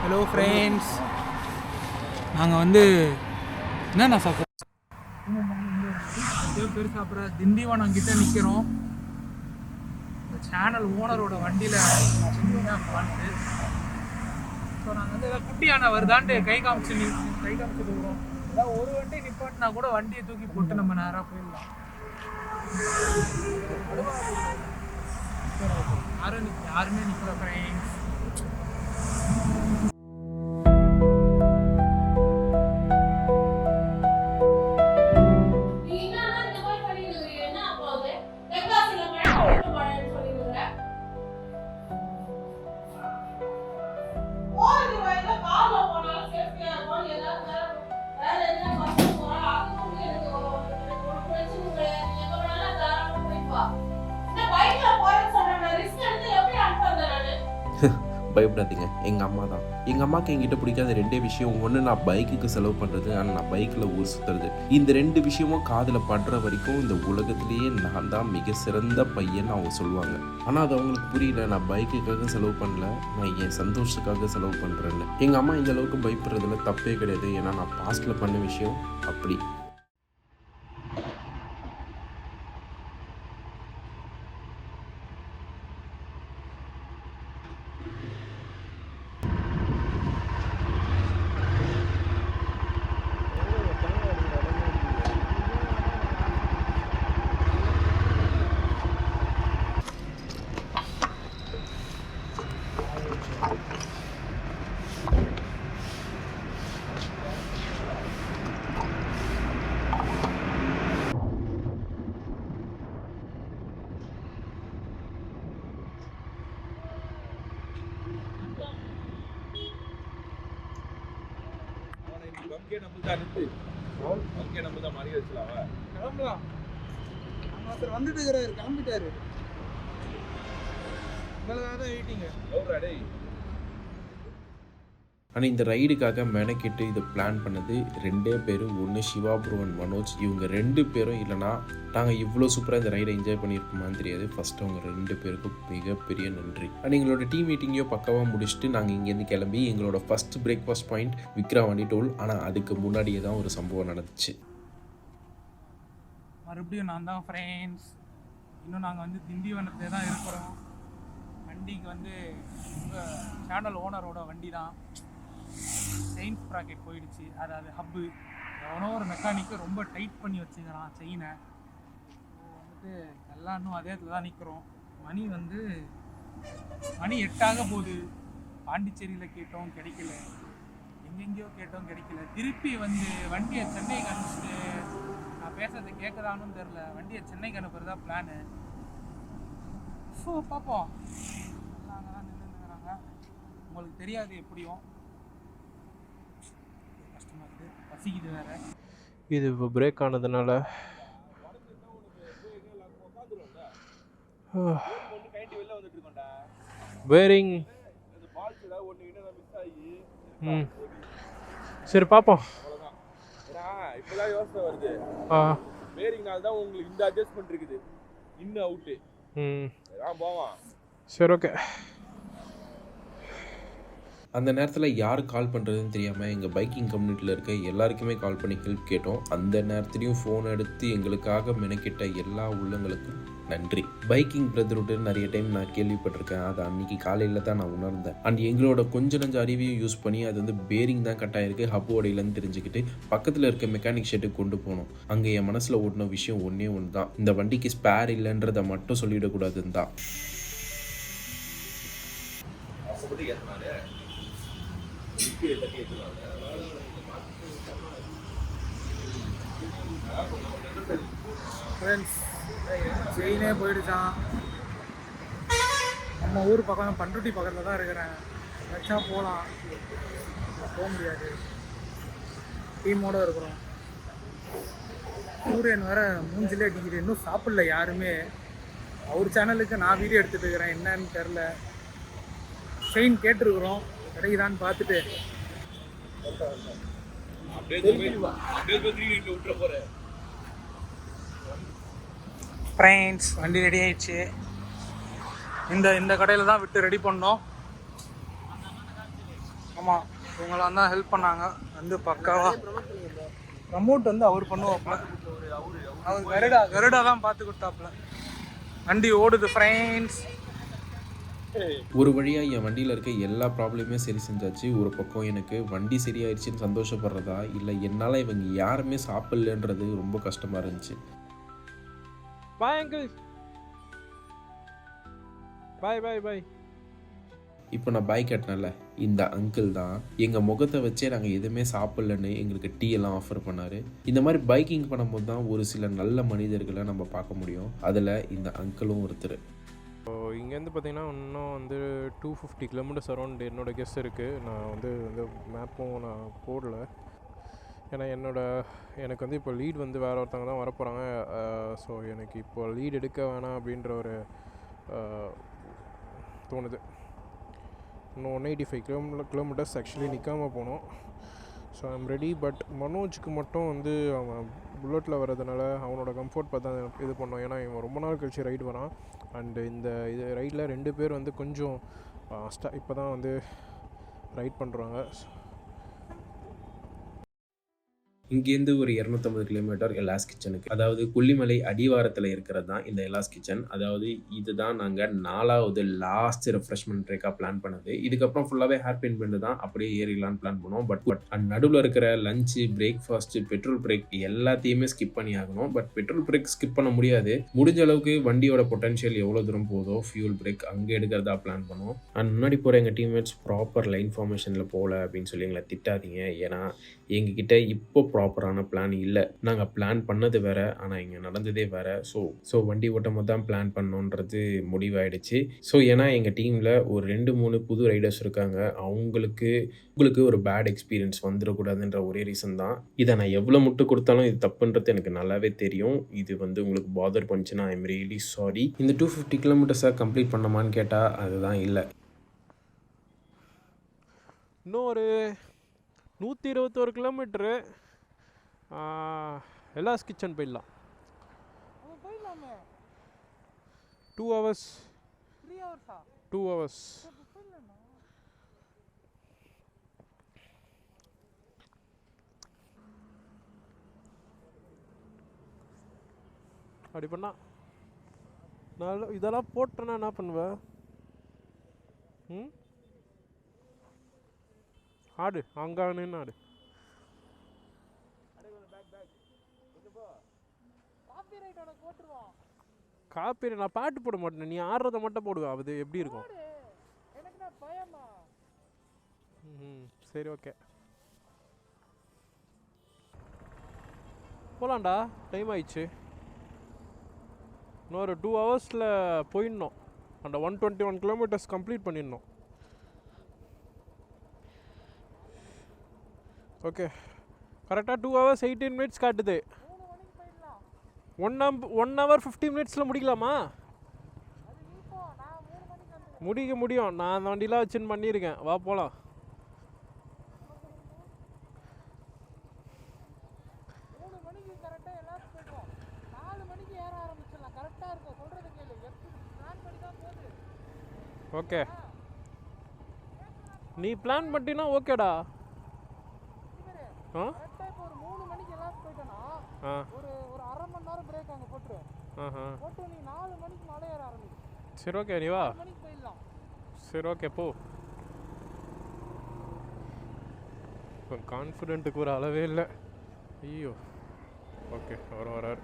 Hello friends, நாங்கள் வந்து என்னென்ன சாப்பிட்றோம் பேர் சாப்பிட்ற திண்டிவனம் கிட்ட நிற்கிறோம். இந்த சேனல் ஓனரோட வண்டியில் வந்துட்டு ஸோ நாங்கள் வந்து ஏதாவது குட்டி யானை வருதான்ட்டு கை காமிச்சுட்டு இருக்கிறோம். ஏதாவது ஒரு வண்டி நிப்பாட்டினா கூட வண்டியை தூக்கி போட்டு நம்ம நேராக போயிடலாம். யாருமே நிற்கல ஃப்ரெண்ட்ஸ். பயப்படாதீங்க, எங்கள் அம்மா தான். எங்கள் அம்மாவுக்கு என்கிட்ட பிடிக்காத ரெண்டே விஷயம். ஒன்று, நான் பைக்குக்கு செலவு பண்ணுறது, ஆனால் நான் பைக்கில் ஊர் சுற்றுறது. இந்த ரெண்டு விஷயமும் காதில் படுற வரைக்கும் இந்த உலகத்திலேயே நான் தான் மிக சிறந்த பையன் அவங்க சொல்லுவாங்க. ஆனால் அது அவங்களுக்கு புரியல. நான் பைக்குக்காக செலவு பண்ணல, நான் என் சந்தோஷத்துக்காக செலவு பண்ணுறேன்னு. எங்கள் அம்மா இந்த அளவுக்கு பயப்படுறதுல தப்பே கிடையாது. ஏன்னா நான் பாஸ்ட்டில் பண்ண விஷயம் அப்படி. வந்துட்டு இருக்கிறாரு, கிளம்பிட்டாரு. ஆனால் இந்த ரைடுக்காக மெனக்கிட்டு இதை பிளான் பண்ணது ரெண்டே பேர். ஒன்று சிவா ப்ரோ அண்ட் மனோஜ். இவங்க ரெண்டு பேரும் இல்லைனா நாங்கள் இவ்வளோ சூப்பராக இந்த ரைடை என்ஜாய் பண்ணியிருப்போமான்னு தெரியாது. ஃபஸ்ட்டு அவங்க ரெண்டு பேருக்கும் மிகப்பெரிய நன்றி. அண்ட் எங்களோட டீம் மீட்டிங்கையோ பக்கவாக முடிச்சுட்டு நாங்கள் இங்கேருந்து கிளம்பி எங்களோட first breakfast point Vikravandi toll. ஆனால் அதுக்கு முன்னாடியே தான் ஒரு சம்பவம் நடந்துச்சு. மறுபடியும் நான் தான் ஃப்ரெண்ட்ஸ். இன்னும் நாங்கள் வந்து திண்டிவனத்தை தான் இருக்கிறோம். வண்டிக்கு வந்து உங்கள் சேனல் ஓனரோட வண்டி தான். செயின் ப்ராக்கெட் போயிடுச்சு, அதாவது ஹப்பு. எவனோ ஒரு மெக்கானிக்கு ரொம்ப டைட் பண்ணி வச்சுக்கிறான் செயினை. வந்துட்டு எல்லாம் இன்னும் அதே இடத்துல தான் நிற்கிறோம். மணி 8 போகுது. பாண்டிச்சேரியில் கேட்டோம் கிடைக்கல, எங்கெங்கேயோ கேட்டோம் கிடைக்கல. திருப்பி வந்து வண்டியை சென்னைக்கு அனுப்பிச்சிட்டு, நான் பேசுறது கேட்குதான்னு தெரில, வண்டியை சென்னைக்கு அனுப்புறதா பிளானு. ஸோ பார்ப்போம். எல்லாம் அங்கே தான் நின்றுக்கிறாங்க. உங்களுக்கு தெரியாது எப்படியும். கஷ்டமாக இருக்குது, பசிக்குது வேறு. இது இப்போ பிரேக் ஆனதுனால பேரிங். சரி பார்ப்போம். இப்பதான் யோசனை வருது. பேரிங்னால தான் உங்களுக்கு இந்த அட்ஜஸ்ட்மெண்ட் இருக்குது. இன்னும் அவுட்டு போவான். சரி, ஓகே. அந்த நேரத்தில் யார் கால் பண்ணுறதுன்னு தெரியாமல் எங்கள் பைக்கிங் கம்யூனிட்டியில் இருக்க எல்லாருக்குமே கால் பண்ணி ஹெல்ப் கேட்டோம். அந்த நேரத்துலையும் ஃபோன் எடுத்து எங்களுக்காக மெனக்கிட்ட எல்லா உள்ளங்களுக்கும் நன்றி. பைக்கிங் பிரதர்வுட்டு நிறைய டைம் நான் கேள்விப்பட்டிருக்கேன். அது அன்றைக்கி காலையில் தான் நான் உணர்ந்தேன். அண்ட் எங்களோட கொஞ்ச நஞ்ச அறிவையும் யூஸ் பண்ணி அது வந்து பேரிங் தான் கட்டாயிருக்கு, ஹப் உடையிலன்னு தெரிஞ்சுக்கிட்டு பக்கத்தில் இருக்க மெக்கானிக் ஷெட்டுக்கு கொண்டு போனோம். அங்கே என் மனசில் ஓட்டின விஷயம் ஒன்றே ஒன்று தான், இந்த வண்டிக்கு ஸ்பேர் இல்லைன்றதை மட்டும் சொல்லிவிடக்கூடாதுன்னு தான். ஃப்ரெண்ட்ஸ், செயினே போயிடுச்சான். நம்ம ஊர் பக்கம் பண்ருட்டி பக்கத்தில் தான் இருக்கிறேன். வச்சா போகலாம், போக முடியாது. டீமோடு இருக்கிறோம். சூரியன் வேறு மூஞ்சிலே அடிக்குது. இன்னும் சாப்பிடல யாருமே. அவர் சேனலுக்கு நான் வீடியோ எடுத்துகிட்டு இருக்கிறேன், என்னன்னு தெரில. செயின் கேட்டுருக்குறோம், கிடைக்குதான்னு பார்த்துட்டு ஃப்ரெண்ட்ஸ் வண்டி ரெடி ஆயிடுச்சு. இந்த கடையில் தான் விட்டு ரெடி பண்ணோம். ஆமாம், இவங்களாம் தான் ஹெல்ப் பண்ணாங்க. வந்து பக்காவா ப்ரமோட் வந்து அவர் பண்ணுவாப்புல. அவர் கருடா தான் பார்த்து கொடுத்தாப்புல. வண்டி ஓடுது ஃப்ரெண்ட்ஸ். ஒரு வழியாக என் வண்டியில் இருக்க எல்லா ப்ராப்ளமே சரி செஞ்சாச்சு. ஒரு பக்கம் எனக்கு வண்டி சரியாயிடுச்சுன்னு சந்தோஷப்படுறதா, இல்லை என்னால் இவங்க யாருமே சாப்பிட்லன்றது ரொம்ப கஷ்டமாக இருந்துச்சு. Bye uncle. Bye bye bye. இப்போ நான் பாய் கட்டினேன்ல, இந்த அங்கிள் தான் எங்கள் முகத்தை வச்சே நாங்கள் எதுவுமே சாப்பிட்லன்னு எங்களுக்கு டீ எல்லாம் ஆஃபர் பண்ணார். இந்த மாதிரி பைக்கிங் பண்ணும்போது தான் ஒரு சில நல்ல மனிதர்களை நம்ம பார்க்க முடியும். அதில் இந்த அங்கிளும் ஒருத்தர். ஸோ இங்கேருந்து பார்த்தீங்கன்னா இன்னும் வந்து 250 கிலோமீட்டர்ஸ் அரௌண்ட் என்னோடய கெஸ் இருக்குது. நான் வந்து மேப்பும் நான் போடல. ஏன்னா எனக்கு வந்து இப்போ லீட் வந்து வேறு ஒருத்தவங்க தான் வரப்போகிறாங்க. ஸோ எனக்கு இப்போ லீட் எடுக்க வேணாம் அப்படின்ற ஒரு தோணுது. இன்னும் 185 கிலோமீட்டர்ஸ் ஆக்சுவலி நிற்காமல் போனோம். So I'm ready. பட் மனோஜுக்கு மட்டும் வந்து அவன் புல்லட்டில் வர்றதுனால அவனோட கம்ஃபர்ட் பார்த்து தான் இது பண்ணோம். ஏன்னா இவன் ரொம்ப நாள் கழிச்சு ரைடு வரான். அண்டு இது ரைடில் 2 பேர் வந்து கொஞ்சம் இப்போ தான் வந்து ரைட் பண்ணுறாங்க. இங்கேருந்து ஒரு 250 கிலோமீட்டர் எலாஸ் கிச்சனுக்கு, அதாவது கொல்லிமலை அடிவாரத்தில் இருக்கிறது தான் இந்த எலாஸ் கிச்சன். அதாவது இதுதான் நாங்கள் 4வது லாஸ்ட் ரெஃப்ரெஷ்மெண்ட் பிரேக்காக பிளான் பண்ணது. இதுக்கப்புறம் ஃபுல்லாகவே ஹேர் பின் பண்ணி தான் அப்படியே ஏறிடலான்னு பிளான் பண்ணோம். பட் நடுவில் இருக்கிற லஞ்சு, பிரேக்ஃபாஸ்ட்டு, பெட்ரோல் பிரேக் எல்லாத்தையுமே ஸ்கிப் பண்ணி ஆகணும். பட் பெட்ரோல் பிரேக் ஸ்கிப் பண்ண முடியாது. முடிஞ்ச அளவுக்கு வண்டியோட பொட்டன்ஷியல் எவ்வளோ தூரம் போதோ ஃபியூல் பிரேக் அங்கே எடுக்கிறதா பிளான் பண்ணோம். அண்ட் முன்னாடி போகிற எங்கள் டீம்மேட்ஸ் ப்ராப்பர் லைன் ஃபார்மேஷனில் போகல அப்படின்னு சொல்லி எங்களை திட்டாதீங்க. ஏன்னா எங்ககிட்ட இப்போ ப்ராப்பரான பிளான் இல்லை. நாங்கள் பிளான் பண்ணது வேறு, ஆனால் இங்கே நடந்ததே வேறு. ஸோ வண்டி ஓட்டும் போது தான் பிளான் பண்ணோன்றது முடிவாயிடுச்சு. ஸோ ஏன்னா எங்கள் டீமில் ஒரு 2-3 புது ரைடர்ஸ் இருக்காங்க. உங்களுக்கு ஒரு பேட் எக்ஸ்பீரியன்ஸ் வந்துடக்கூடாதுன்ற ஒரே ரீசன் தான். இதை நான் எவ்வளோ முட்டு கொடுத்தாலும் இது தப்புன்றது எனக்கு நல்லாவே தெரியும். இது வந்து உங்களுக்கு பாதர் பண்ணிச்சுன்னா ஐ எம் ரியலி சாரி. இந்த 250 கிலோமீட்டர்ஸை கம்ப்ளீட் பண்ணமான்னு கேட்டால் அதுதான் இல்லை. இன்னும் ஒரு 121 கிலோமீட்ரு எலாஸ் கிச்சன் போயிடலாம். 2 hours 2 hours. அப்படி பண்ணா நான் இதெல்லாம் போட்டேன்னா என்ன பண்ணுவேன்? ஆடு அங்கே நின்று ஆடு. காப்பி நான் பாட்டு போட மாட்டேன். நீ ஆடுறத மட்டும் போடுவேன். அது எப்படி இருக்கும்? சரி ஓகே போகலாண்டா. டைம் ஆயிடுச்சு. இன்னொரு 2 ஹவர்ஸில் போயிடணும். அந்த 121 கிலோமீட்டர்ஸ் கம்ப்ளீட் பண்ணிடணும். ஓகே கரெக்டாக 2 hours 18 minutes காட்டுது. 1 hour 50 minutesல முடிக்கலாமா? முடியும். நான் அந்த வண்டிலாம் வச்சுன்னு பண்ணியிருக்கேன். வா போகலாம். ஓகே நீ பிளான் பண்ணிட்டீன்னா ஓகேடா. சரி ஓகே நீ வா. சரி ஓகே போ. கான்ஃபிடென்ட்டுக்கு ஒரு அளவே இல்லை. ஐயோ ஓகே வராரு.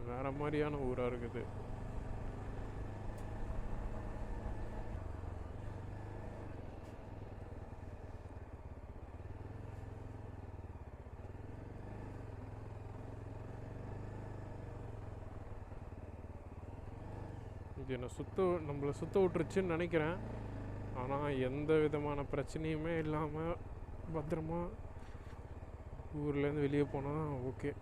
வேற மாதிரியான ஊராக இருக்குது. இது நம்மளை சுத்த விட்டுருச்சுன்னு நினைக்கிறேன். ஆனால் எந்த விதமான பிரச்சனையுமே இல்லாமல் பத்திரமா ஊர்லேருந்து வெளியே போனால் ஓகே.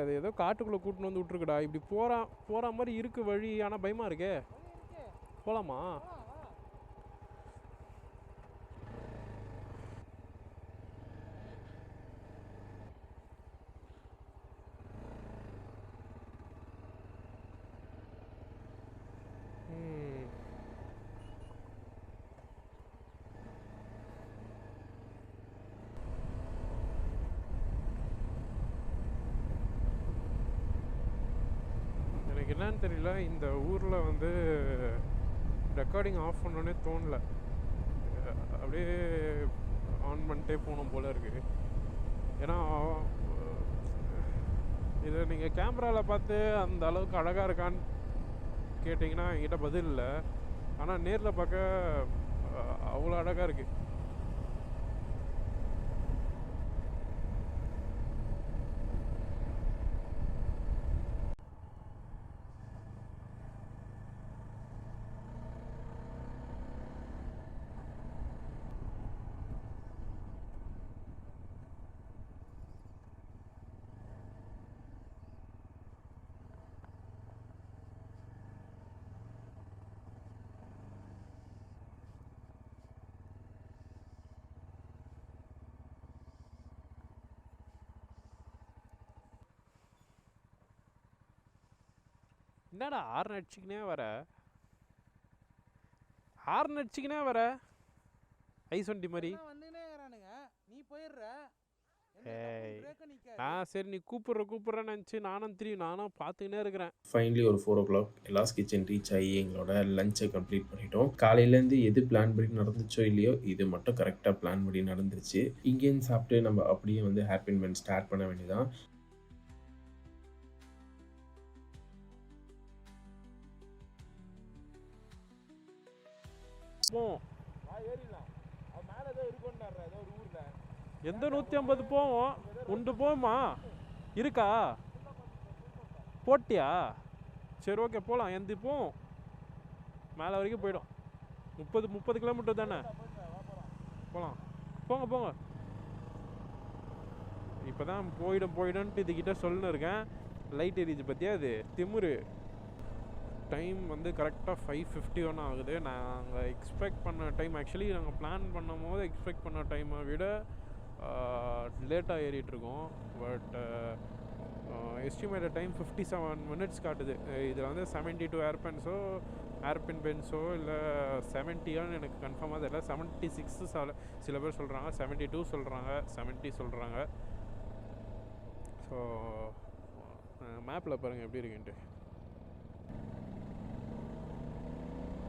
அது ஏதோ காட்டுக்குள்ளே கூட்டின்னு வந்து விட்ருக்குடா. இப்படி போகிற மாதிரி இருக்கு வழி. ஆனால் பயமாக இருக்கே. போகலாமா? எனக்கு என்னன்னு தெரியல, இந்த ஊரில் வந்து ரெக்கார்டிங் ஆஃப் பண்ணோன்னே தோணல. அப்படியே ஆன் பண்ணிட்டே போகணும் போல் இருக்குது. ஏன்னா இதை நீங்கள் கேமராவில் பார்த்து அந்த அளவுக்கு அழகாக இருக்கான்னு கேட்டிங்கன்னா என்கிட்ட பதில் இல்லை. ஆனால் நேரில் பார்க்க அவ்வளோ அழகாக இருக்குது. என்னடா ஹார்ன் அடிச்சிக்கினே வர I20 மாதிரி. நீ போயிடுற. சரி நீ கூப்பிட்றேன்னு நினச்சி நானும் பார்த்துக்கினே இருக்கிறேன். ஃபைனலி ஒரு 4 o'clock எலாஸ் கிச்சன் ரீச் ஆகி எங்களோட லஞ்சை கம்ப்ளீட் பண்ணிட்டோம். காலையிலேருந்து எது பிளான் பண்ணி நடந்துச்சோ இல்லையோ இது மட்டும் கரெக்டாக பிளான் பண்ணி நடந்துருச்சு. இங்கேருந்து சாப்பிட்டு நம்ம அப்படியே வந்து ஹாப்பி இன்வென்ட் ஸ்டார்ட் பண்ண வேண்டியதான். எந்த 150 போவோம்? உண்டு போமா இருக்கா? போட்டியா? சரி ஓகே போகலாம். எந்த போவோம் மேலே வரைக்கும் போயிடும். 30 கிலோமீட்டர் தானே. போகலாம். போங்க. இப்போ தான் போயிடும்ன்ட்டு இதுக்கிட்ட சொல்லுன்னு இருக்கேன். லைட் எரியுது பற்றியா? அது திமுரு. டைம் வந்து கரெக்டாக 5:51 ஆகுது. நாங்கள் எக்ஸ்பெக்ட் பண்ண டைம், ஆக்சுவலி நாங்கள் பிளான் பண்ணும் போது எக்ஸ்பெக்ட் பண்ண டைமை விட லேட்டாக ஏறிட்டுருக்கோம். பட் எஸ்டிமேட்டட் டைம் 57 minutes காட்டுது. இதில் வந்து 72 ஏர்பின் பென்ஸோ இல்லை 70ஆன்னு எனக்கு கன்ஃபார்மாக தெரியல. 76 சில பேர் சொல்கிறாங்க, 72 சொல்கிறாங்க, 70 சொல்கிறாங்க. ஸோ மேப்பில் பாருங்கள் எப்படி இருக்குன்ட்டு.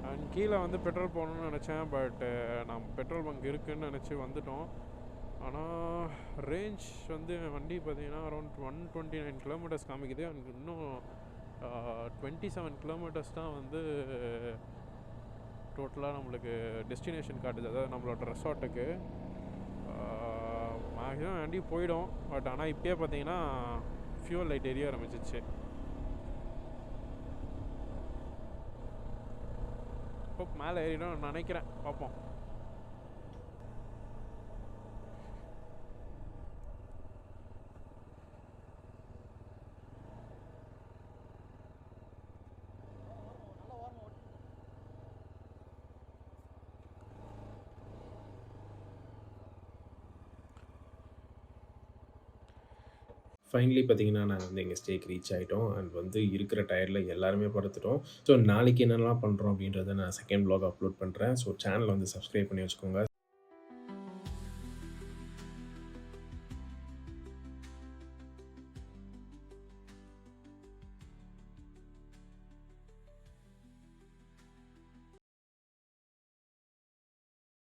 அண்ட் கீழே வந்து பெட்ரோல் போகணுன்னு நினச்சேன். பட் நான் பெட்ரோல் பங்க் இருக்குதுன்னு நினச்சி வந்துட்டோம். ஆனால் ரேஞ்ச் வந்து வண்டி பார்த்திங்கன்னா அரௌண்ட் 129 kilometers காமிக்குது. அண்ட் இன்னும் 27 kilometers தான் வந்து டோட்டலாக நம்மளுக்கு டெஸ்டினேஷன் காட்டுது, அதாவது நம்மளோட ரெசார்ட்டுக்கு. மேக்ஸிமம் வண்டி போயிடும். பட் ஆனால் இப்போயே பார்த்தீங்கன்னா ஃபியூவல் லைட் எரிய ஆரம்பிச்சிச்சு. மேலே ஏறிடும் நினைக்கிறேன், பார்ப்போம். ஃபைனலி பார்த்தீங்கன்னா நாங்கள் வந்து எங்கள் ஸ்டேக்கு ரீச் ஆகிட்டோம். அண்ட் வந்து இருக்கிற டயரில் எல்லாருமே படுத்துட்டோம். ஸோ நாளைக்கு என்னெல்லாம் பண்ணுறோம் அப்படின்றத நான் செகண்ட் vlog அப்லோட் பண்ணுறேன். ஸோ சேனலை வந்து சப்ஸ்கிரைப் பண்ணி வச்சுக்கோங்க.